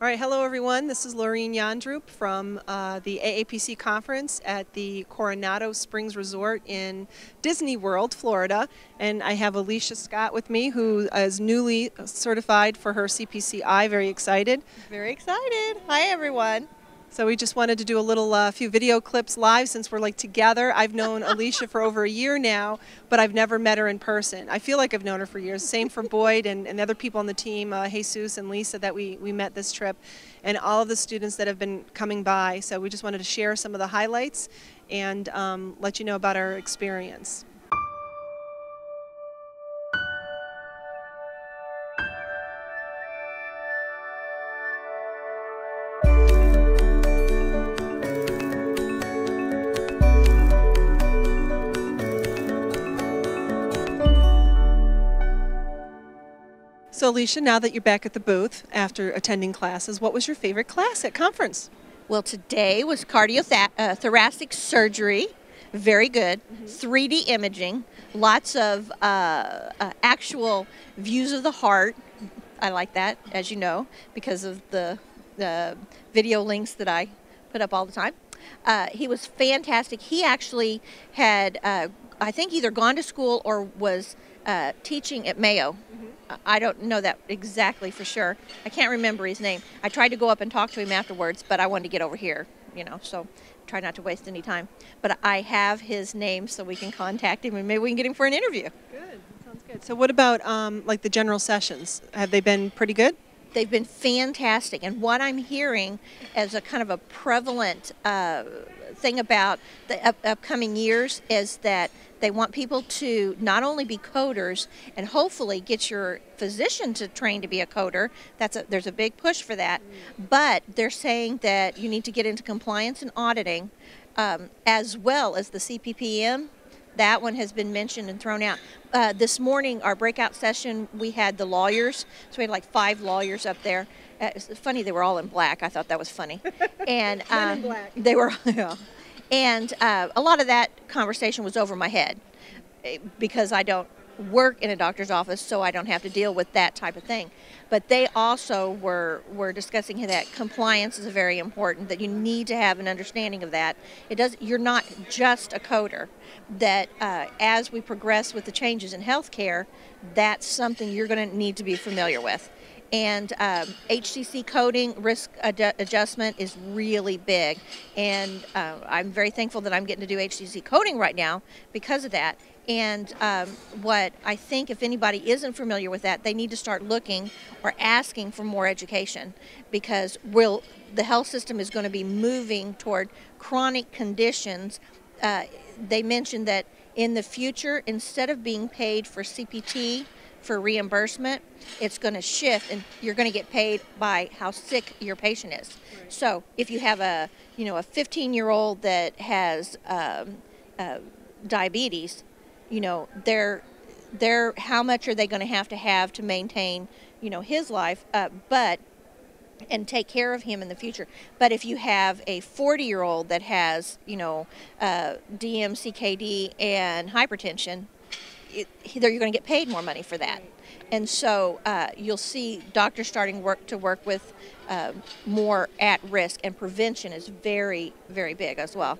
All right, hello everyone. This is Laureen Jandroep from the AAPC Conference at the Coronado Springs Resort in Disney World, Florida. And I have Alicia Scott with me, who is newly certified for her CPC-I. Very excited. Very excited. Hi everyone. So we just wanted to do a little few video clips live since we're like together. I've known Alicia for over a year now, but I've never met her in person. I feel like I've known her for years. Same for Boyd and the other people on the team, Jesus and Lisa, that we met this trip, and all of the students that have been coming by. So we just wanted to share some of the highlights and let you know about our experience. So Alicia, now that you're back at the booth after attending classes, what was your favorite class at conference? Well, today was cardiothoracic surgery. Very good. 3D imaging. Lots of actual views of the heart. I like that, as you know, because of the video links that I put up all the time. He was fantastic. He actually had, I think, either gone to school or was teaching at Mayo. I don't know that exactly for sure. I can't remember his name. I tried to go up and talk to him afterwards, but I wanted to get over here, you know, so try not to waste any time. But I have his name so we can contact him and maybe we can get him for an interview. Good. That sounds good. So what about like the general sessions? Have they been pretty good? They've been fantastic, and what I'm hearing as a kind of a prevalent thing about the upcoming years is that they want people to not only be coders and hopefully get your physician to train to be a coder. There's a big push for that, but they're saying that you need to get into compliance and auditing as well as the CPPM. That one has been mentioned and thrown out. This morning, our breakout session, we had the lawyers. So we had like 5 lawyers up there. It's funny, they were all in black. I thought that was funny. And Men in black. they were, yeah. And a lot of that conversation was over my head because I don't work in a doctor's office, so I don't have to deal with that type of thing. But they also were discussing that compliance is very important, that you need to have an understanding of that. You're not just a coder, that as we progress with the changes in healthcare, that's something you're going to need to be familiar with. And HTC coding, risk adjustment is really big. And I'm very thankful that I'm getting to do HTC coding right now because of that. And what I think, if anybody isn't familiar with that, they need to start looking or asking for more education, because the health system is going to be moving toward chronic conditions. They mentioned that in the future, instead of being paid for CPT for reimbursement, it's going to shift, and you're going to get paid by how sick your patient is. Right. So if you have a 15-year-old that has diabetes, they're how much are they going to have to maintain, his life, and take care of him in the future. But if you have a 40-year-old that has, DMCKD and hypertension, you're going to get paid more money for that. And so you'll see doctors starting to work with more at risk, and prevention is very, very big as well.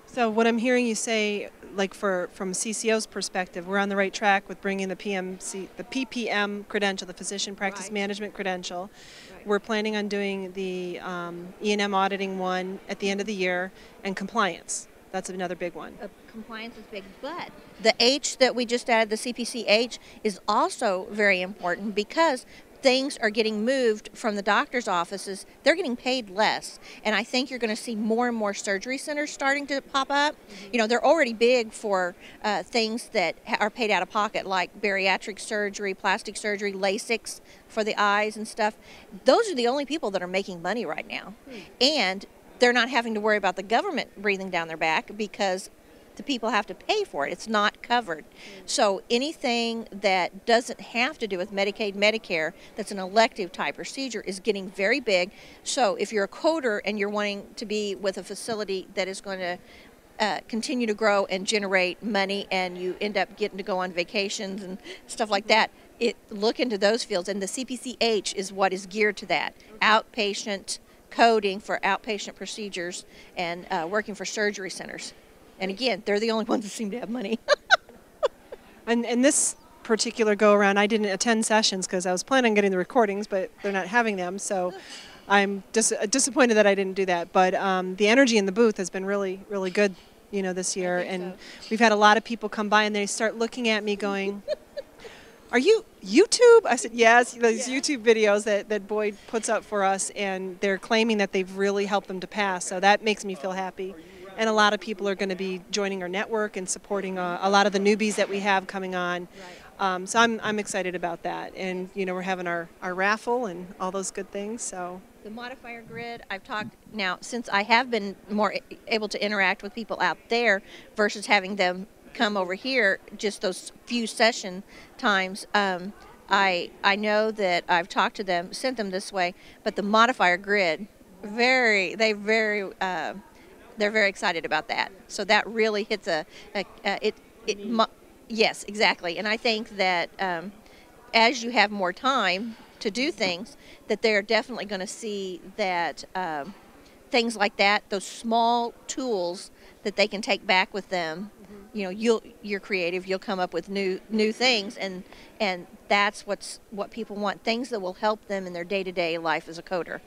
So what I'm hearing you say, like from CCO's perspective, we're on the right track with bringing the PPM credential, the Physician Practice Management credential. Right. We're planning on doing the E&M auditing one at the end of the year, and compliance. That's another big one. Compliance is big, but the H that we just added, the CPC-H, is also very important because things are getting moved from the doctor's offices. They're getting paid less, and I think you're going to see more and more surgery centers starting to pop up. They're already big for things that are paid out of pocket, like bariatric surgery, plastic surgery, LASIK for the eyes and stuff. Those are the only people that are making money right now, and they're not having to worry about the government breathing down their back because the people have to pay for it. It's not covered. So anything that doesn't have to do with Medicaid, Medicare, that's an elective type procedure, is getting very big. So if you're a coder and you're wanting to be with a facility that is going to continue to grow and generate money, and you end up getting to go on vacations and stuff like that, look into those fields, and the CPC-H is what is geared to that. Outpatient coding for outpatient procedures and working for surgery centers. And again, they're the only ones that seem to have money. And this particular go-around, I didn't attend sessions because I was planning on getting the recordings, but they're not having them, so I'm disappointed that I didn't do that. But the energy in the booth has been really, really good, this year. And we've had a lot of people come by and they start looking at me going, "Are you YouTube?" I said, "Yes, those YouTube videos that Boyd puts up for us," and they're claiming that they've really helped them to pass, so that makes me feel happy. And a lot of people are going to be joining our network and supporting a lot of the newbies that we have coming on. So I'm excited about that. And, we're having our raffle and all those good things. So the Modifier Grid, I've talked now, since I have been more able to interact with people out there versus having them come over here, just those few session times, I know that I've talked to them, sent them this way, but the Modifier Grid, they're very excited about that. So that really hits yes, exactly. And I think that as you have more time to do things, that they're definitely going to see that things like that, those small tools that they can take back with them. You're creative. You'll come up with new things, and that's what people want. Things that will help them in their day-to-day life as a coder.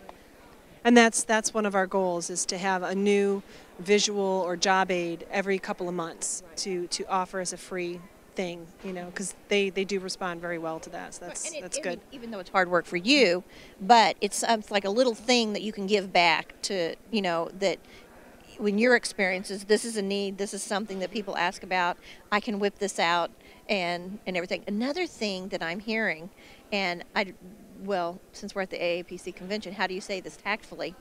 And that's one of our goals, is to have a new visual or job aid every couple of months to offer as a free thing, because they do respond very well to that. So that's good. Even though it's hard work for you, but it's like a little thing that you can give back to, that when your experiences, this is a need, this is something that people ask about, I can whip this out and everything. Another thing that I'm hearing, and since we're at the AAPC convention, how do you say this tactfully?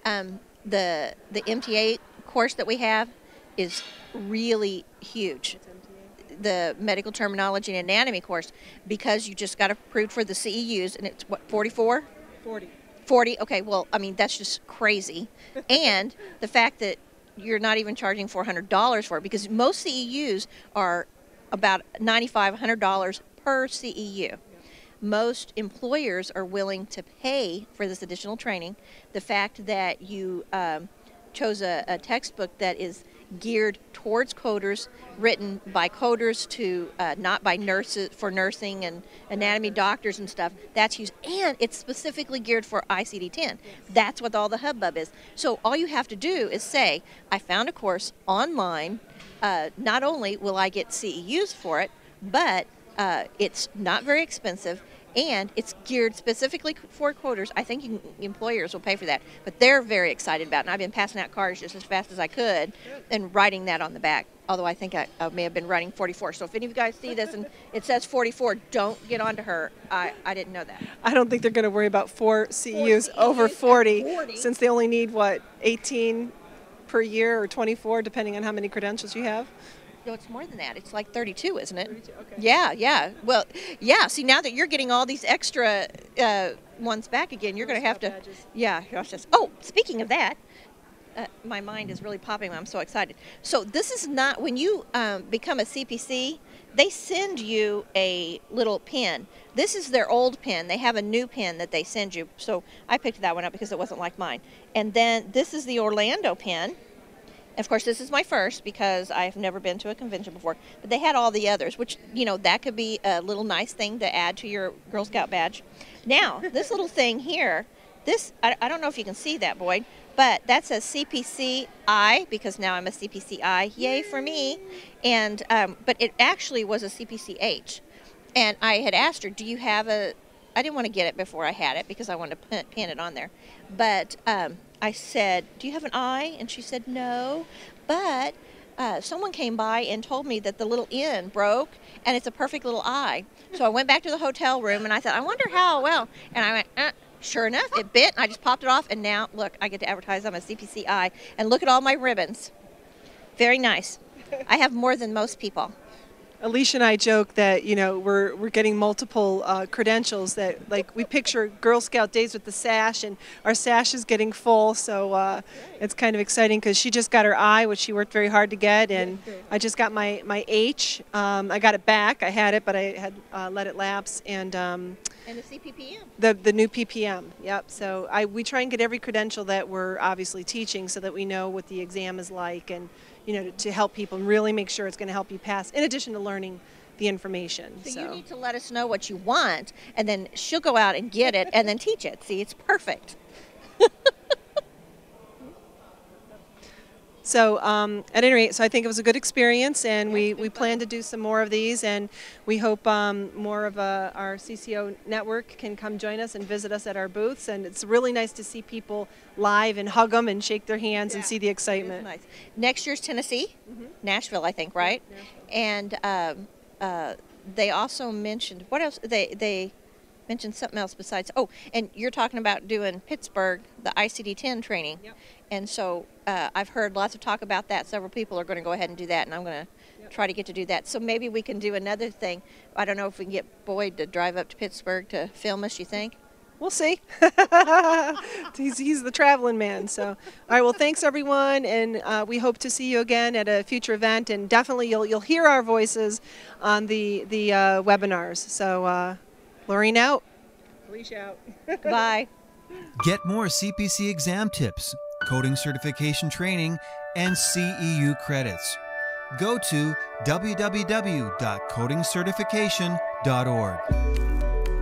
The MTA course that we have is really huge. The medical terminology and anatomy course, because you just got approved for the CEUs, and it's what, 44? 40, okay, well, that's just crazy. And the fact that you're not even charging $400 for it, because most CEUs are about $95, $100 per CEU. Most employers are willing to pay for this additional training. The fact that you chose a textbook that is geared towards coders, written by coders to not by nurses, for nursing and anatomy doctors and stuff, that's huge. And it's specifically geared for ICD-10. That's what all the hubbub is. So all you have to do is say, I found a course online. Not only will I get CEUs for it, but it's not very expensive, and it's geared specifically for coders. I think employers will pay for that, but they're very excited about it. And I've been passing out cards just as fast as I could and writing that on the back, although I think I may have been writing 44. So if any of you guys see this and it says 44, don't get on to her. I didn't know that. I don't think they're going to worry about 4 CEUs over 40, since they only need, 18 per year or 24, depending on how many credentials you have. No, it's more than that. It's like 32, isn't it? 32, okay. Yeah. Well, yeah. See, now that you're getting all these extra ones back again, you're going to have to. Badges. Yeah. Oh, speaking of that, my mind is really popping. I'm so excited. So this is not, when you become a CPC, they send you a little pen. This is their old pen. They have a new pen that they send you. So I picked that one up because it wasn't like mine. And then this is the Orlando pen. Of course, this is my first because I've never been to a convention before. But they had all the others, which, that could be a little nice thing to add to your Girl Scout badge. Now, this little thing here, I don't know if you can see that, Boyd, but that says CPC-I, because now I'm a CPC-I. Yay for me. And but it actually was a CPC-H. And I had asked her, do you have I didn't want to get it before I had it because I wanted to pin it on there. But I said, do you have an I? And she said, no. But someone came by and told me that the little N broke, and it's a perfect little I. So I went back to the hotel room, and I thought, I wonder how well. And I went, sure enough, it bit, and I just popped it off. And now, look, I get to advertise I'm a CPC-I. And look at all my ribbons. Very nice. I have more than most people. Alicia and I joke that, you know, we're getting multiple credentials, that like we picture Girl Scout days with the sash, and our sash is getting full, so it's kind of exciting because she just got her I, which she worked very hard to get, and I just got my H. I got it back. I had it, but I had let it lapse, and the CPPM. The new PPM, yep. So we try and get every credential that we're obviously teaching so that we know what the exam is like, and you know, to help people and really make sure it's going to help you pass, in addition to learning the information. So you need to let us know what you want, and then she'll go out and get it and then teach it. See, it's perfect. So at any rate, so I think it was a good experience, and we plan to do some more of these, and we hope more of our CCO network can come join us and visit us at our booths, and it's really nice to see people live and hug them and shake their hands and see the excitement. Nice. Next year's Tennessee, Nashville, I think, right? Nashville. And they also mentioned, what else? They mentioned something else besides, oh, and you're talking about doing Pittsburgh, the ICD-10 training. Yep. And so I've heard lots of talk about that. Several people are going to go ahead and do that, and I'm going to try to get to do that. So maybe we can do another thing. I don't know if we can get Boyd to drive up to Pittsburgh to film us, you think? We'll see. he's the traveling man. So, all right. Well, thanks everyone, and we hope to see you again at a future event. And definitely, you'll hear our voices on the webinars. So, Laureen out. Alicia out. Bye. Get more CPC exam tips, coding certification training, and CEU credits. Go to www.codingcertification.org.